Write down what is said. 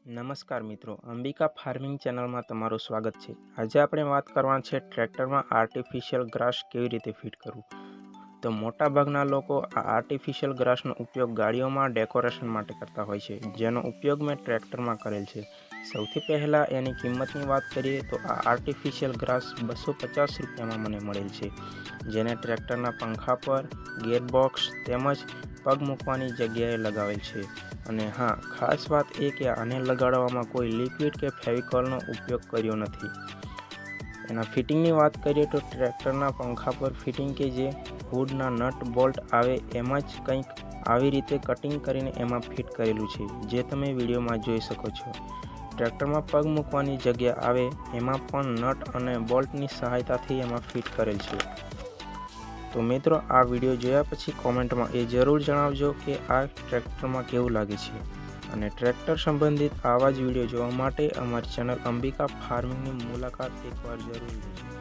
નમસ્કાર મિત્રો, અંબિકા ફાર્મિંગ ચેનલમાં તમારું સ્વાગત છે। આજે આપણે વાત કરવાની છે ટ્રેક્ટરમાં આર્ટિફિશિયલ ગ્રાસ કેવી રીતે ફિટ કરવું। તો મોટાભાગના લોકો આ આર્ટિફિશિયલ ગ્રાસનો ઉપયોગ ગાડીઓમાં ડેકોરેશન માટે કરતા હોય છે, જેનો ઉપયોગ મેં ટ્રેક્ટરમાં કરેલ છે। સૌથી પહેલાં એની કિંમતની વાત કરીએ તો આ આર્ટિફિશિયલ ગ્રાસ 250 રૂપિયામાં મને મળેલ છે, જેને ટ્રેક્ટરના પંખા પર, ગેરબોક્સ તેમજ પગ મૂકવાની જગ્યાએ લગાવેલ છે। અને હા, ખાસ વાત એ કે આને લગાડવામાં કોઈ લિક્વિડ કે ફેવિકોલનો ઉપયોગ કર્યો નથી। એના ફિટિંગની વાત કરીએ તો ટ્રેક્ટરના પંખા પર ફિટિંગ કે જે હુડના નટ બોલ્ટ આવે એમ જ કંઈક આવી રીતે કટિંગ કરીને એમાં ફિટ કરેલું છે, જે તમે વિડીયોમાં જોઈ શકો છો। ટ્રેક્ટરમાં પગ મૂકવાની જગ્યા આવે એમાં પણ નટ અને બોલ્ટની સહાયતાથી એમાં ફિટ કરેલ છે। તો મિત્રો, આ વિડીયો જોયા પછી કોમેન્ટમાં એ જરૂર જણાવજો કે આ ટ્રેક્ટરમાં કેવું લાગે છે। અને ટ્રેક્ટર સંબંધિત આવા જ વિડીયો જોવા માટે અમારી ચેનલ અંબિકા ફાર્મિંગની મુલાકાત એકવાર જરૂર લેજો।